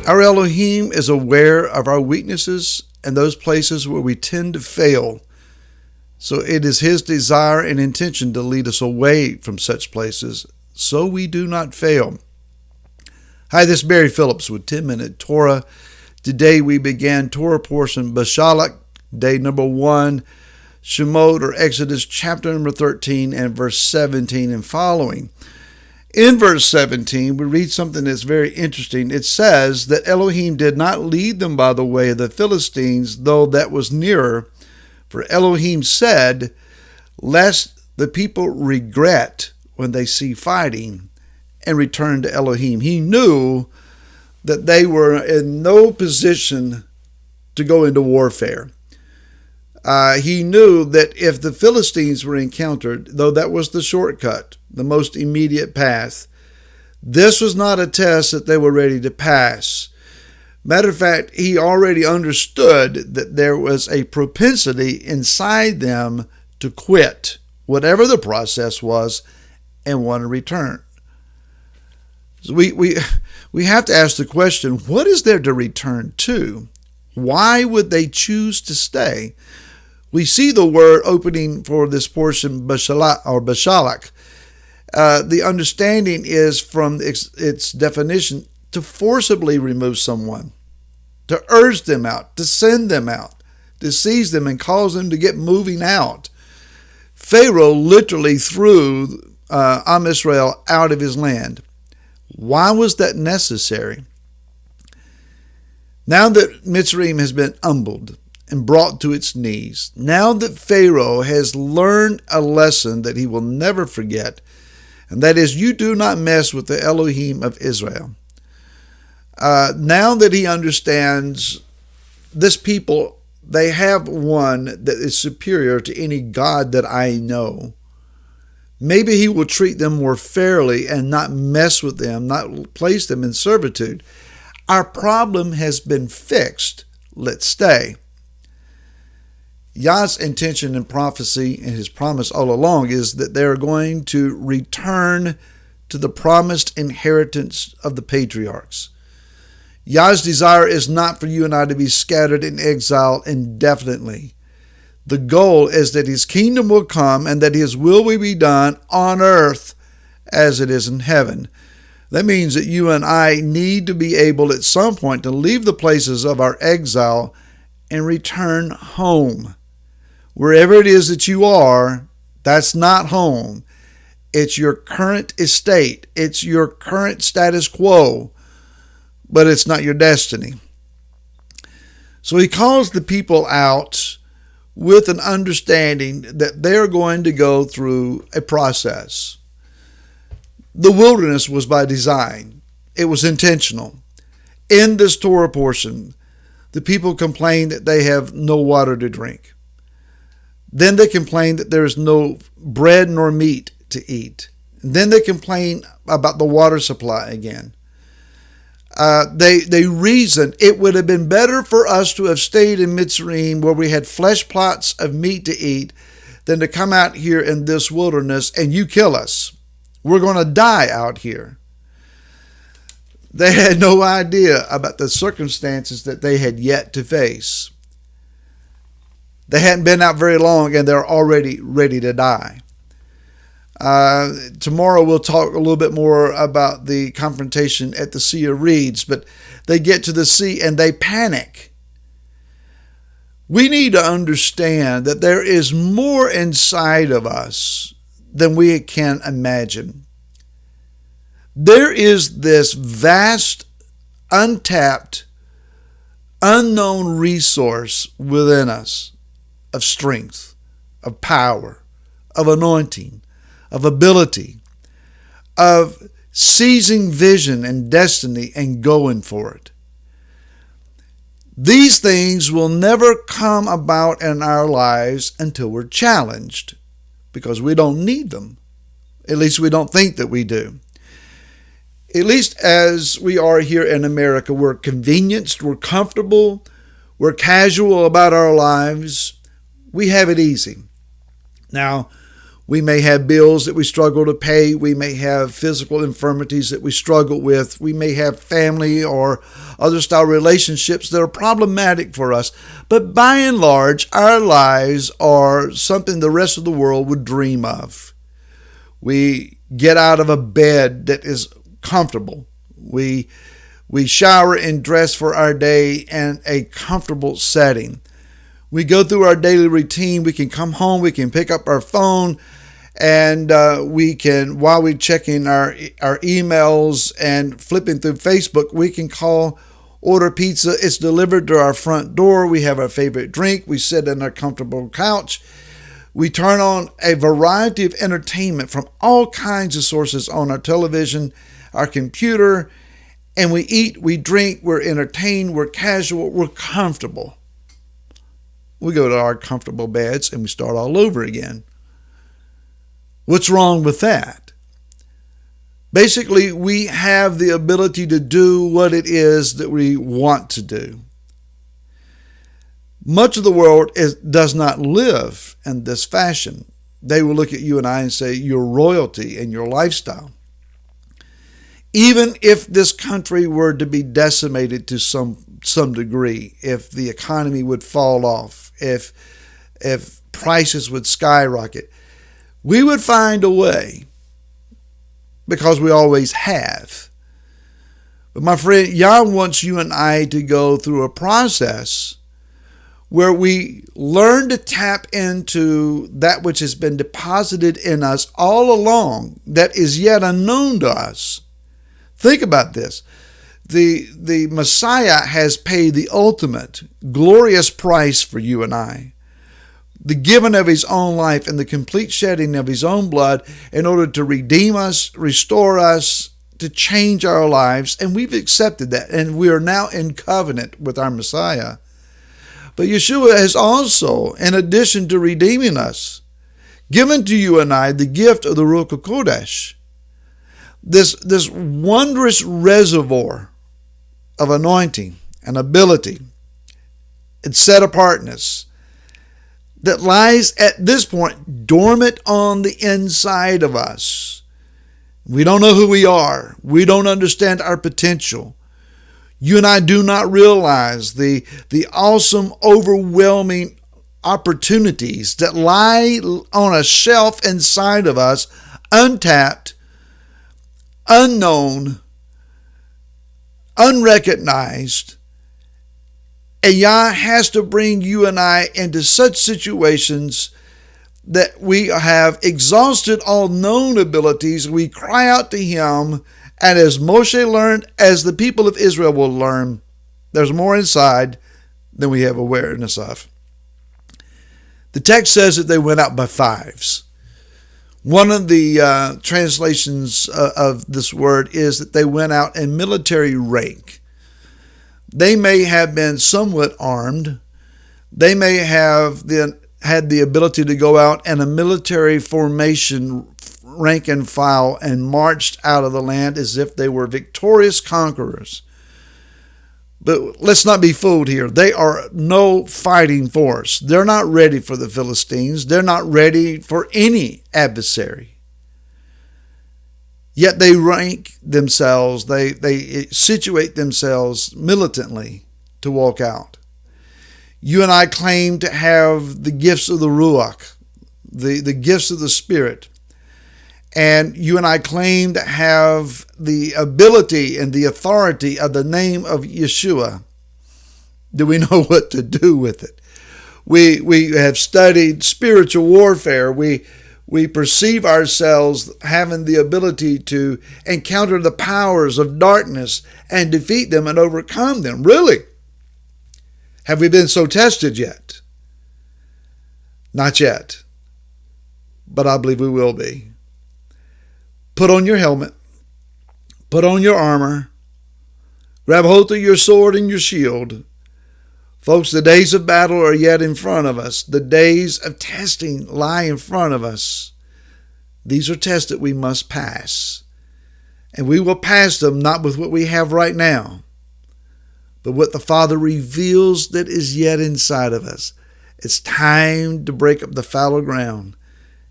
Our Elohim is aware of our weaknesses and those places where we tend to fail. So it is his desire and intention to lead us away from such places so we do not fail. Hi, this is Barry Phillips with 10-Minute Torah. Today we began Torah portion Bashalach, day number 1, Shemot or Exodus chapter number 13 and verse 17 and following. In verse 17, we read something that's very interesting. It says that Elohim did not lead them by the way of the Philistines, though that was nearer. For Elohim said, lest the people regret when they see fighting and return to Elohim. He knew that they were in no position to go into warfare. He knew that if the Philistines were encountered, though that was the shortcut, the most immediate path, this was not a test that they were ready to pass. Matter of fact, he already understood that there was a propensity inside them to quit, whatever the process was, and want to return. So we have to ask the question, what is there to return to? Why would they choose to stay? We see the word opening for this portion, Bashalach. The understanding is from its definition to forcibly remove someone, to urge them out, to send them out, to seize them and cause them to get moving out. Pharaoh literally threw Am Israel out of his land. Why was that necessary? Now that Mitzrayim has been humbled and brought to its knees, now that Pharaoh has learned a lesson that he will never forget, and that is, you do not mess with the Elohim of Israel. Now that he understands this people, they have one that is superior to any God that I know. Maybe he will treat them more fairly and not mess with them, not place them in servitude. Our problem has been fixed. Let's stay. Yah's intention in prophecy and his promise all along is that they are going to return to the promised inheritance of the patriarchs. Yah's desire is not for you and I to be scattered in exile indefinitely. The goal is that his kingdom will come and that his will be done on earth as it is in heaven. That means that you and I need to be able at some point to leave the places of our exile and return home. Wherever it is that you are, that's not home. It's your current estate. It's your current status quo, but it's not your destiny. So he calls the people out with an understanding that they're going to go through a process. The wilderness was by design. It was intentional. In this Torah portion, the people complain that they have no water to drink. Then they complain that there is no bread nor meat to eat. And then they complain about the water supply again. They reason it would have been better for us to have stayed in Mitzrayim where we had flesh plots of meat to eat than to come out here in this wilderness and you kill us. We're going to die out here. They had no idea about the circumstances that they had yet to face. They hadn't been out very long and they're already ready to die. Tomorrow we'll talk a little bit more about the confrontation at the Sea of Reeds, but they get to the sea and they panic. We need to understand that there is more inside of us than we can imagine. There is this vast, untapped, unknown resource within us of strength, of power, of anointing, of ability, of seizing vision and destiny and going for it. These things will never come about in our lives until we're challenged, because we don't need them. At least we don't think that we do. At least as we are here in America, we're convenienced, we're comfortable, we're casual about our lives. We have it easy. Now, We may have bills that we struggle to pay. We may have physical infirmities that we struggle with. We may have family or other style relationships that are problematic for us. But by and large, our lives are something the rest of the world would dream of. We get out of a bed that is comfortable. We shower and dress for our day in a comfortable setting. We go through our daily routine. We can come home. We can pick up our phone, and we can, while we're checking our emails and flipping through Facebook, we can call, order pizza. It's delivered to our front door. We have our favorite drink. We sit on our comfortable couch. We turn on a variety of entertainment from all kinds of sources on our television, our computer, and we eat, we drink, we're entertained, we're casual, we're comfortable. We go to our comfortable beds and we start all over again. What's wrong with that? Basically, we have the ability to do what it is that we want to do. Much of the world does not live in this fashion. They will look at you and I and say, your royalty and your lifestyle. Even if this country were to be decimated to some degree, if the economy would fall off, if prices would skyrocket, we would find a way, because we always have. But my friend, Yah wants you and I to go through a process where we learn to tap into that which has been deposited in us all along that is yet unknown to us. Think about this. The Messiah has paid the ultimate glorious price for you and I. The giving of his own life and the complete shedding of his own blood in order to redeem us, restore us, to change our lives. And we've accepted that. And we are now in covenant with our Messiah. But Yeshua has also, in addition to redeeming us, given to you and I the gift of the Ruach HaKodesh. This wondrous reservoir of anointing and ability and set apartness that lies at this point dormant on the inside of us. We don't know who we are. We don't understand our potential. You and I do not realize the awesome, overwhelming opportunities that lie on a shelf inside of us, untapped, unknown, unrecognized. And Yah has to bring you and I into such situations that we have exhausted all known abilities. We cry out to him, and as Moshe learned, as the people of Israel will learn, there's more inside than we have awareness of. The text says that they went out by fives. One of the translations of this word is that they went out in military rank. They may have been somewhat armed. They may have had the ability to go out in a military formation, rank and file, and marched out of the land as if they were victorious conquerors. But let's not be fooled here. They are no fighting force. They're not ready for the Philistines. They're not ready for any adversary. Yet they rank themselves, they situate themselves militantly to walk out. You and I claim to have the gifts of the Ruach, the gifts of the Spirit. And you and I claim to have the ability and the authority of the name of Yeshua. Do we know what to do with it? We have studied spiritual warfare. We perceive ourselves having the ability to encounter the powers of darkness and defeat them and overcome them. Really? Have we been so tested yet? Not yet. But I believe we will be. Put on your helmet. Put on your armor. Grab hold of your sword and your shield. Folks, the days of battle are yet in front of us. The days of testing lie in front of us. These are tests that we must pass. And we will pass them not with what we have right now, but what the Father reveals that is yet inside of us. It's time to break up the fallow ground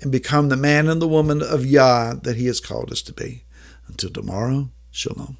and become the man and the woman of Yah that He has called us to be. Until tomorrow, shalom.